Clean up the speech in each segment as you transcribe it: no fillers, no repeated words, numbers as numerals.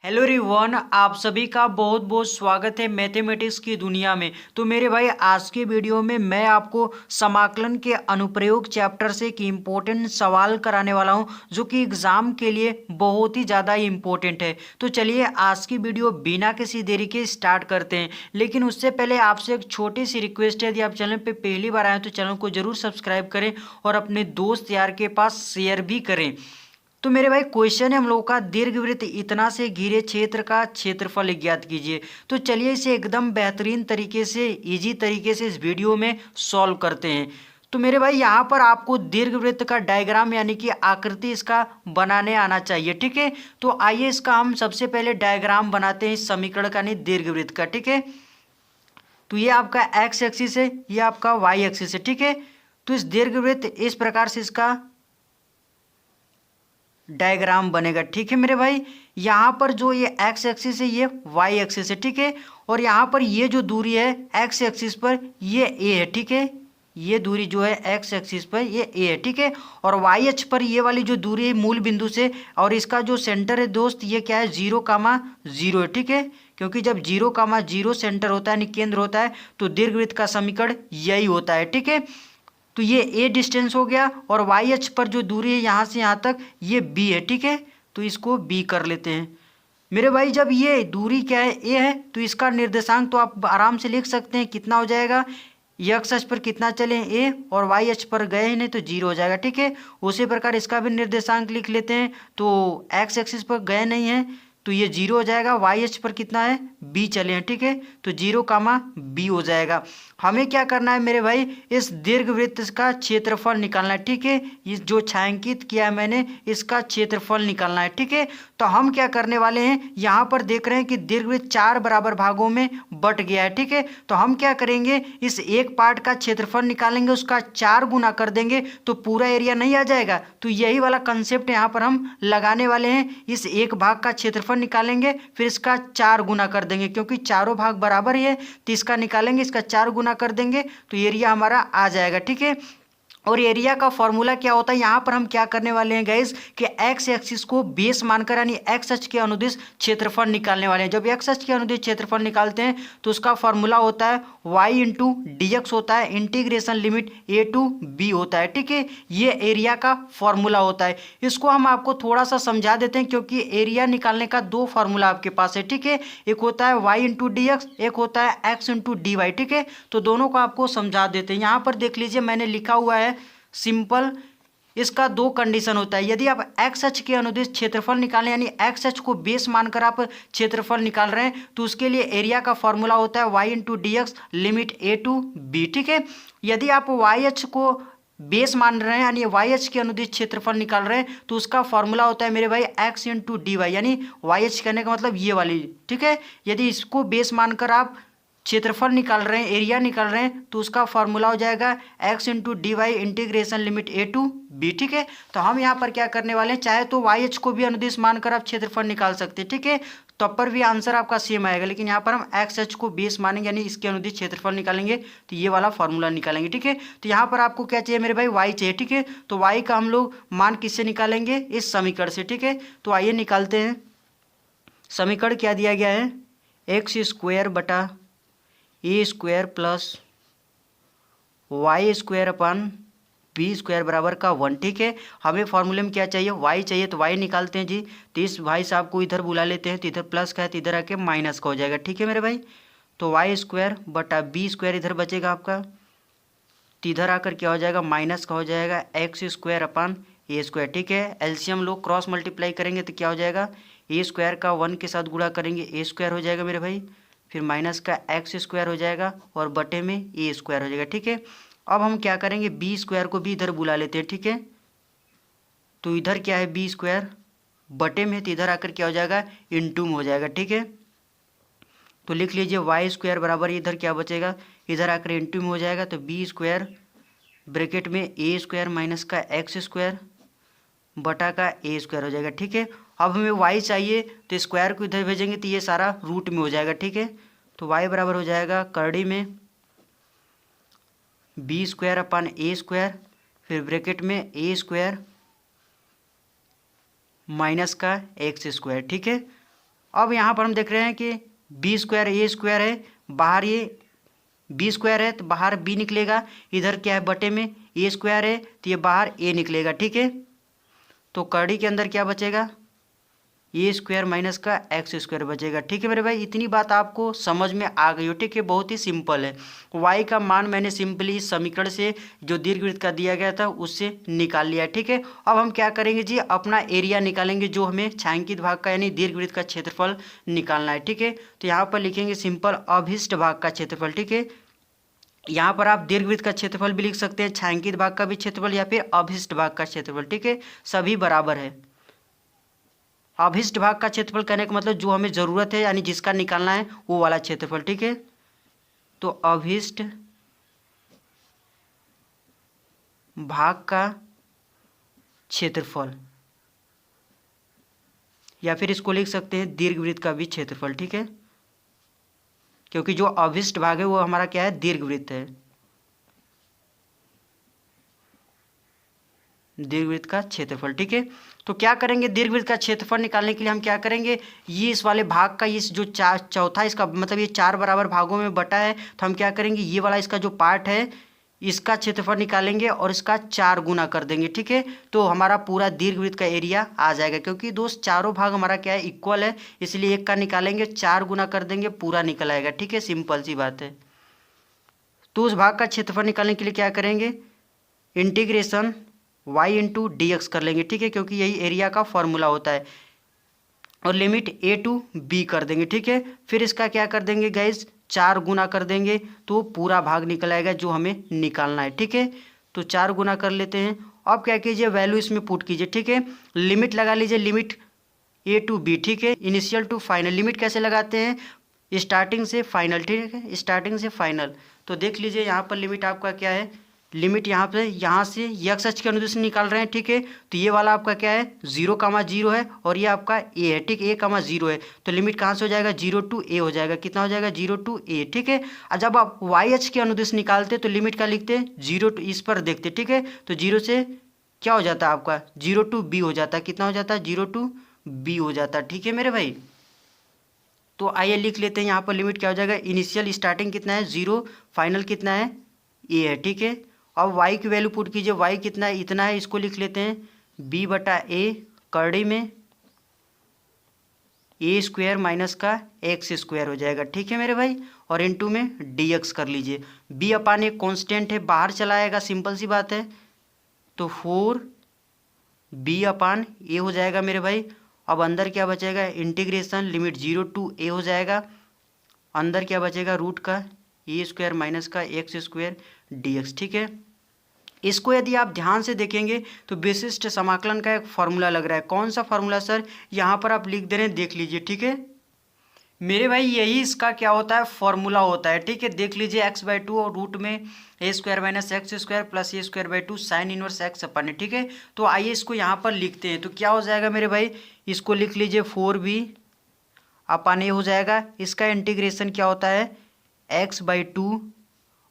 Hello everyone, आप सभी का बहुत बहुत स्वागत है मैथमेटिक्स की दुनिया में। तो मेरे भाई, आज के वीडियो में मैं आपको समाकलन के अनुप्रयोग चैप्टर से एक इम्पोर्टेंट सवाल कराने वाला हूं, जो कि एग्जाम के लिए बहुत ही ज़्यादा इम्पोर्टेंट है। तो चलिए आज की वीडियो बिना किसी देरी के स्टार्ट करते हैं। लेकिन उससे पहले आपसे एक छोटी सी रिक्वेस्ट है, यदि आप चैनल पर पहली बार आए तो चैनल को जरूर सब्सक्राइब करें और अपने दोस्त यार के पास शेयर भी करें। तो मेरे भाई, क्वेश्चन है हम लोगों का, दीर्घवृत्त इतना से घिरे क्षेत्र का क्षेत्रफल ज्ञात कीजिए। तो चलिए इसे एकदम बेहतरीन तरीके से, इजी तरीके से इस वीडियो में सॉल्व करते हैं। तो मेरे भाई, यहाँ पर आपको दीर्घवृत्त का डायग्राम यानी कि आकृति इसका बनाने आना चाहिए। ठीक है, तो आइए इसका हम सबसे पहले डायग्राम बनाते हैं इस समीकरण का, नहीं दीर्घवृत्त का। ठीक है, तो ये आपका एक्स एक्सिस है, ये आपका वाई एक्सिस है। ठीक है, तो इस दीर्घवृत्त इस प्रकार से इसका डायग्राम बनेगा। ठीक है मेरे भाई, यहाँ पर जो ये एक्स एक्सिस है ये वाई एक्सिस है। ठीक है, और यहाँ पर ये जो दूरी है एक्स एक्सिस पर ये ए है। ठीक है, ये दूरी जो है एक्स एक्सिस पर ये ए है। ठीक है, और वाई अक्ष पर ये वाली जो दूरी है मूल बिंदु से, और इसका जो सेंटर है दोस्त ये क्या है, 0,0 है। ठीक है, क्योंकि जब 0,0 सेंटर होता है यानी केंद्र होता है तो दीर्घवृत्त का समीकरण यही होता है। ठीक है, तो ये ए डिस्टेंस हो गया, और वाई अक्ष पर जो दूरी है यहाँ से यहाँ तक ये बी है। ठीक है, तो इसको बी कर लेते हैं। मेरे भाई, जब ये दूरी क्या है, ए है, तो इसका निर्देशांक तो आप आराम से लिख सकते हैं, कितना हो जाएगा, एक्स अक्ष पर कितना चले ए, और वाई अक्ष पर गए ही नहीं तो 0 हो जाएगा। ठीक है, उसी प्रकार इसका भी निर्देशांक लिख लेते हैं। तो एक्स एक्सिस पर गए नहीं है तो ये 0 हो जाएगा, वाई अक्ष पर कितना है, बी चले हैं। ठीक है, तो 0,b हो जाएगा। हमें क्या करना है मेरे भाई, इस दीर्घवृत्त का क्षेत्रफल निकालना है। ठीक है, ये जो छायांकित किया है मैंने, इसका क्षेत्रफल निकालना है। ठीक है, तो हम क्या करने वाले हैं, यहाँ पर देख रहे हैं कि दीर्घवृत्त 4 बराबर भागों में बट गया है। ठीक है, तो हम क्या करेंगे, इस एक पार्ट का क्षेत्रफल निकालेंगे, उसका 4 गुना कर देंगे तो पूरा एरिया नहीं आ जाएगा। तो यही वाला कंसेप्ट यहाँ पर हम लगाने वाले हैं। इस एक भाग का क्षेत्रफल निकालेंगे, फिर इसका 4 गुना कर देंगे, क्योंकि चारों भाग बराबर ही है, तो इसका निकालेंगे, इसका 4 गुना कर देंगे तो एरिया हमारा आ जाएगा। ठीक है, और एरिया का फॉर्मूला क्या होता है, यहाँ पर हम क्या करने वाले हैं गाइस, कि एक्स एक्सिस को बेस मानकर यानी एक्स अक्ष के अनुदिश क्षेत्रफल निकालने वाले हैं। जब एक्स अक्ष के अनुदिश क्षेत्रफल निकालते हैं तो उसका फॉर्मूला होता है वाई इंटू डी एक्स होता है, integration limit a to b होता है। ठीक है, ये एरिया का फॉर्मूला होता है। इसको हम आपको थोड़ा सा समझा देते हैं, क्योंकि एरिया निकालने का 2 फार्मूला आपके पास है। ठीक है, एक होता है वाई इंटू डी एक्स, एक होता है एक्स इंटू डी वाई। ठीक है, तो दोनों को आपको समझा देते हैं। यहाँ पर देख लीजिए, मैंने लिखा हुआ है सिंपल। इसका 2 कंडीशन होता है, यदि आप एक्स अक्ष के अनुदिश क्षेत्रफल निकालें यानी एक्स अक्ष को बेस मानकर आप क्षेत्रफल निकाल रहे हैं, तो उसके लिए एरिया का फॉर्मूला होता है y into d x limit a to b. ठीक है, यदि आप वाई अक्ष को बेस मान रहे हैं यानी वाई अक्ष के अनुदिश क्षेत्रफल निकाल रहे हैं, तो उसका फॉर्मूला होता है मेरे भाई एक्स इंटू डी वाई, यानी वाई अक्ष करने का मतलब ये वाली। ठीक है, यदि इसको बेस मानकर आप क्षेत्रफल निकाल रहे हैं, एरिया निकाल रहे हैं, तो उसका फॉर्मूला हो जाएगा x into d y integration limit a to b. ठीक है, तो हम यहाँ पर क्या करने वाले हैं, चाहे तो वाई एच को भी अनुदिश मानकर आप क्षेत्रफल निकाल सकते हैं। ठीक है, तब पर भी आंसर आपका सेम आएगा, लेकिन यहाँ पर हम एक्स एच को बेस मानेंगे यानी इसके अनुदिश क्षेत्रफल निकालेंगे, तो ये वाला फॉर्मूला निकालेंगे। ठीक है, तो यहाँ पर आपको क्या चाहिए मेरे भाई, वाई चाहिए। ठीक है, तो वाई का हम लोग मान किससे निकालेंगे, इस समीकरण से। ठीक है, तो आइए निकालते हैं। समीकरण क्या दिया गया है, एक्स स्क्वायर बटा a square plus y square upon b square बराबर का 1। ठीक है, हमें फॉर्मूले में क्या चाहिए, वाई चाहिए, तो वाई निकालते हैं जी। तो इस भाई साहब को इधर बुला लेते हैं, तो इधर प्लस का है तो इधर आके माइनस का हो जाएगा। ठीक है मेरे भाई, तो वाई स्क्वायर बटा बी स्क्वायर इधर बचेगा आपका, तो इधर आकर क्या हो जाएगा, माइनस का हो जाएगा एक्स स्क्वायर अपन ए स्क्वायर। ठीक है, एलसीएम लोग क्रॉस मल्टीप्लाई करेंगे तो क्या हो जाएगा, ए स्क्वायर का 1 के साथ गुणा करेंगे ए स्क्वायर हो जाएगा मेरे भाई, फिर माइनस का एक्स स्क्वायर हो जाएगा और बटे में ए स्क्वायर हो जाएगा। ठीक है, अब हम क्या करेंगे, बी स्क्वायर को भी इधर बुला लेते हैं। ठीक है, तो इधर क्या है, बी स्क्वायर बटे में, तो इधर आकर क्या हो जाएगा, इंटू में हो जाएगा। ठीक है, तो लिख लीजिए वाई स्क्वायर बराबर इधर क्या बचेगा, इधर आकर इंटू में हो जाएगा, तो बी स्क्वायर ब्रैकेट में ए स्क्वायर माइनस का एक्स स्क्वायर बटा का ए स्क्वायर हो जाएगा। ठीक है, अब हमें वाई चाहिए, तो स्क्वायर को इधर भेजेंगे तो ये सारा रूट में हो जाएगा। ठीक है, तो वाई बराबर हो जाएगा करड़ी में बी स्क्वायर अपन ए स्क्वायर, फिर ब्रैकेट में ए स्क्वायर माइनस का एक्स स्क्वायर। ठीक है, अब यहाँ पर हम देख रहे हैं कि बी स्क्वायर ए स्क्वायर है, बाहर ये बी स्क्वायर है तो बाहर बी निकलेगा, इधर क्या है बटे में ए स्क्वायर है तो ये बाहर ए निकलेगा, ठीक है। तो कड़ी के अंदर क्या बचेगा, ए स्क्वायर माइनस का एक्स स्क्वायर बचेगा, ठीक है मेरे भाई। इतनी बात आपको समझ में आ गई हो, ठीक है, बहुत ही सिंपल है। वाई का मान मैंने सिंपली इस समीकरण से जो दीर्घवृत्त का दिया गया था उससे निकाल लिया, ठीक है। अब हम क्या करेंगे जी, अपना एरिया निकालेंगे जो हमें छायांकित भाग का यानी दीर्घवृत्त का क्षेत्रफल निकालना है, ठीक है। तो यहाँ पर लिखेंगे सिंपल अभिष्ट भाग का क्षेत्रफल, ठीक है। यहाँ पर आप दीर्घवृत्त का क्षेत्रफल भी लिख सकते हैं, छायांकित भाग का भी क्षेत्रफल या फिर अभिष्ट भाग का क्षेत्रफल, ठीक है, सभी बराबर है। अभिष्ट भाग का क्षेत्रफल कहने का मतलब जो हमें ज़रूरत है यानी जिसका निकालना है वो वाला क्षेत्रफल, ठीक है। तो अभिष्ट भाग का क्षेत्रफल या फिर इसको लिख सकते हैं दीर्घवृत्त का भी क्षेत्रफल, ठीक है, क्योंकि जो अभिष्ट भाग है वो हमारा क्या है, दीर्घवृत्त है, दीर्घवृत्त का क्षेत्रफल, ठीक है। तो क्या करेंगे, दीर्घवृत्त का क्षेत्रफल निकालने के लिए हम क्या करेंगे, ये इस वाले भाग का इस जो चौथा इसका मतलब ये 4 बराबर भागों में बटा है, तो हम क्या करेंगे, ये वाला इसका जो पार्ट है इसका क्षेत्रफल निकालेंगे और इसका 4 गुना कर देंगे, ठीक है। तो हमारा पूरा दीर्घवृत्त का एरिया आ जाएगा, क्योंकि दोस्त चारों भाग हमारा क्या है, इक्वल है, इसलिए एक का निकालेंगे 4 गुना कर देंगे, पूरा निकल आएगा, ठीक है, सिंपल सी बात है। तो उस भाग का क्षेत्रफल निकालने के लिए क्या करेंगे, integration y into d x कर लेंगे, ठीक है, क्योंकि यही एरिया का फॉर्मूला होता है, और लिमिट a टू b कर देंगे, ठीक है। फिर इसका क्या कर देंगे गाइज, 4 गुना कर देंगे तो पूरा भाग निकल आएगा जो हमें निकालना है, ठीक है। तो 4 गुना कर लेते हैं। अब क्या कीजिए, वैल्यू इसमें पुट कीजिए, ठीक है, लिमिट लगा लीजिए, लिमिट a टू b, ठीक है, इनिशियल टू फाइनल। लिमिट कैसे लगाते हैं, स्टार्टिंग से फाइनल, ठीक है, स्टार्टिंग से फाइनल। तो देख लीजिए यहाँ पर लिमिट आपका क्या है, लिमिट यहाँ से एक्स अक्ष के अनुदिश निकाल रहे हैं, ठीक है। तो ये वाला आपका क्या है, 0,0 है और ये आपका ए है, ठीक, a,0 है। तो लिमिट कहाँ से हो जाएगा, 0 टू a हो जाएगा, कितना हो जाएगा, 0 टू a, ठीक है। और जब आप वाई अक्ष के अनुदिश निकालते तो लिमिट का लिखते 0 टू, इस पर देखते, ठीक है। तो 0 से क्या हो जाता है आपका, 0 टू b हो जाता है, कितना हो जाता है, 0 टू b हो जाता है, ठीक है मेरे भाई। तो आइए लिख लेते हैं, यहाँ पर लिमिट क्या हो जाएगा, इनिशियल स्टार्टिंग कितना है 0, फाइनल कितना है a है, ठीक है। अब y की वैल्यू पुट कीजिए, y कितना है, इतना है, इसको लिख लेते हैं b/a करड़ी में a स्क्वायर माइनस का एक्स स्क्वायर हो जाएगा, ठीक है मेरे भाई, और इनटू में dx कर लीजिए। b अपान एक कॉन्स्टेंट है, बाहर चला आएगा, सिंपल सी बात है, तो 4b/a हो जाएगा मेरे भाई। अब अंदर क्या बचेगा, इंटीग्रेशन लिमिट 0 टू a हो जाएगा, अंदर क्या बचेगा, रूट का a स्क्वायर माइनस का एक्स स्क्वायर dx, ठीक है। इसको यदि आप ध्यान से देखेंगे तो विशिष्ट समाकलन का एक फॉर्मूला लग रहा है। कौन सा फॉर्मूला सर, यहाँ पर आप लिख दे रहे हैं, देख लीजिए, ठीक है मेरे भाई, यही इसका क्या होता है, फॉर्मूला होता है, ठीक है। देख लीजिए x/2 और रूट में a square minus x square plus a square 2 sine inverse x अपन है, ठीक है। तो आइए इसको यहाँ पर लिखते हैं, तो क्या हो जाएगा मेरे भाई, इसको लिख लीजिए 4b/a हो जाएगा। इसका इंटीग्रेशन क्या होता है, x/2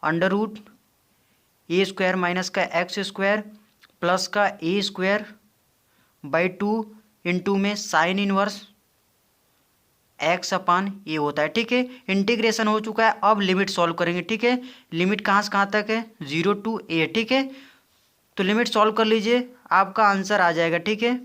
under root a square minus का एक्स स्क्वायर प्लस का a स्क्वायर 2 इंटू में साइन इनवर्स x/a होता है, ठीक है। इंटीग्रेशन हो चुका है, अब लिमिट सॉल्व करेंगे, ठीक है। लिमिट कहाँ से कहाँ तक है, 0 टू a, ठीक है। तो लिमिट सॉल्व कर लीजिए, आपका आंसर आ जाएगा, ठीक है।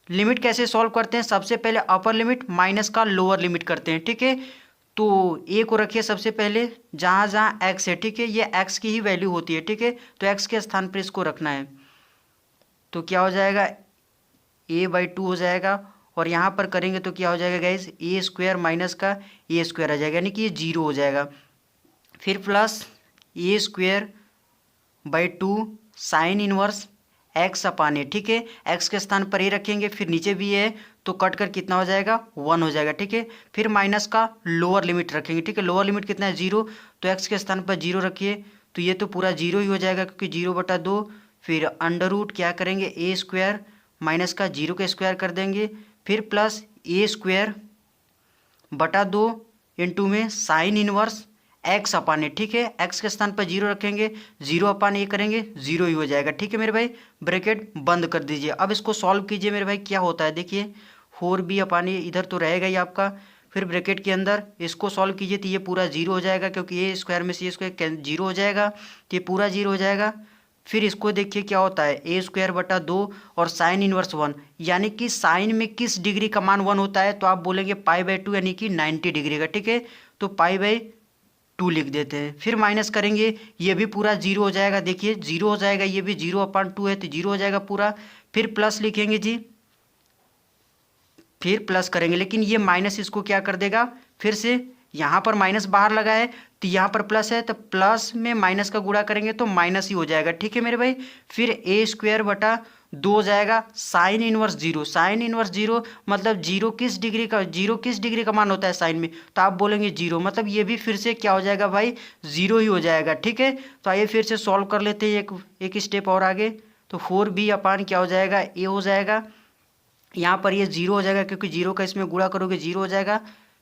लिमिट कैसे सॉल्व करते हैं, सबसे पहले अपर लिमिट माइनस का लोअर लिमिट करते हैं, ठीक है। तो a को रखिए सबसे पहले जहाँ जहाँ x है, ठीक है, ये x की ही वैल्यू होती है, ठीक है। तो x के स्थान पर इसको रखना है, तो क्या हो जाएगा, a/2 हो जाएगा, और यहाँ पर करेंगे तो क्या हो जाएगा गाइस, a स्क्वायर माइनस का a स्क्वायर आ जाएगा, यानी कि ये 0 हो जाएगा। फिर plus a square 2 sign inverse x/a, ठीक है। x के स्थान पर a रखेंगे, फिर नीचे भी है तो कट कर कितना हो जाएगा, 1 हो जाएगा, ठीक है। फिर माइनस का लोअर लिमिट रखेंगे, ठीक है। लोअर लिमिट कितना है, 0, तो x के स्थान पर 0 रखिए, तो ये तो पूरा 0 ही हो जाएगा, क्योंकि 0/2। फिर अंडर रूट क्या करेंगे, a स्क्वायर माइनस का 0 का स्क्वायर कर देंगे, फिर प्लस a स्क्वायर 2 इंटू में साइन इनवर्स x/a, ठीक है। x के स्थान पर 0 रखेंगे, 0/a करेंगे, 0 ही हो जाएगा, ठीक है मेरे भाई। ब्रैकेट बंद कर दीजिए। अब इसको सॉल्व कीजिए मेरे भाई, क्या होता है देखिए, फोर बी अपान ए इधर तो रहेगा ही आपका, फिर ब्रैकेट के अंदर इसको सॉल्व कीजिए तो ये पूरा जीरो हो जाएगा, क्योंकि ए स्क्वायर में से ए स्क्वायर जीरो हो जाएगा, तो ये पूरा जीरो हो जाएगा। फिर इसको देखिए क्या होता है, ए स्क्वायर बटा 2 और साइन इनवर्स 1, यानी कि साइन में किस डिग्री का मान 1 होता है, तो आप बोलेंगे पाई/2 यानी कि 90 डिग्री का, ठीक है। तो पाई/2 लिख देते हैं, फिर माइनस करेंगे, ये भी पूरा जीरो हो जाएगा, देखिए जीरो हो जाएगा, ये भी 0/2 है तो जीरो हो जाएगा पूरा। फिर प्लस लिखेंगे जी, फिर प्लस करेंगे, लेकिन ये माइनस इसको क्या कर देगा, फिर से यहाँ पर माइनस बाहर लगा है तो यहाँ पर प्लस है, तो प्लस में माइनस का गुणा करेंगे तो माइनस ही हो जाएगा, ठीक है मेरे भाई। फिर ए स्क्वायर बटा 2 हो जाएगा साइन इनवर्स 0, साइन इनवर्स 0 मतलब जीरो किस डिग्री का मान होता है साइन में, तो आप बोलेंगे 0, मतलब ये भी फिर से क्या हो जाएगा भाई, 0 ही हो जाएगा, ठीक है। तो आइए फिर से सॉल्व कर लेते हैं एक स्टेप और आगे। तो 4b अपान क्या हो जाएगा, ए हो जाएगा, यहाँ पर ये 0 हो जाएगा क्योंकि 0 का इसमें गुणा करोगे 0 हो जाएगा,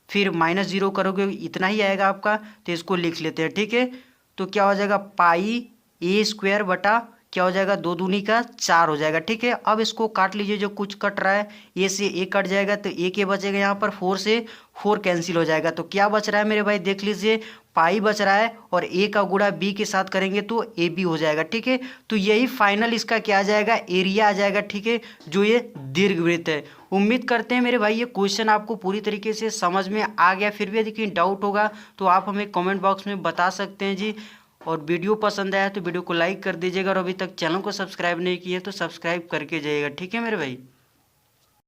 फिर -0 करोगे इतना ही आएगा आपका, तो इसको लिख लेते हैं, ठीक है। तो क्या हो जाएगा, पाई ए स्क्वायर बटा क्या हो जाएगा, 2 दूनी का 4 हो जाएगा, ठीक है। अब इसको काट लीजिए, जो कुछ कट रहा है ए से ए कट जाएगा तो ए के बचेगा, यहाँ पर 4 से 4 कैंसिल हो जाएगा, तो क्या बच रहा है मेरे भाई, देख लीजिए पाई बच रहा है और ए का गुणा बी के साथ करेंगे तो ए बी हो जाएगा, ठीक है। तो यही फाइनल इसका क्या आ जाएगा, एरिया आ जाएगा, ठीक है, जो ये दीर्घवृत्त है। उम्मीद करते हैं मेरे भाई ये क्वेश्चन आपको पूरी तरीके से समझ में आ गया। फिर भी यदि कहीं डाउट होगा तो आप हमें कमेंट बॉक्स में बता सकते हैं जी। और वीडियो पसंद आया तो वीडियो को लाइक कर दीजिएगा, और अभी तक चैनल को सब्सक्राइब नहीं किया तो सब्सक्राइब करके जाइएगा, ठीक है मेरे भाई।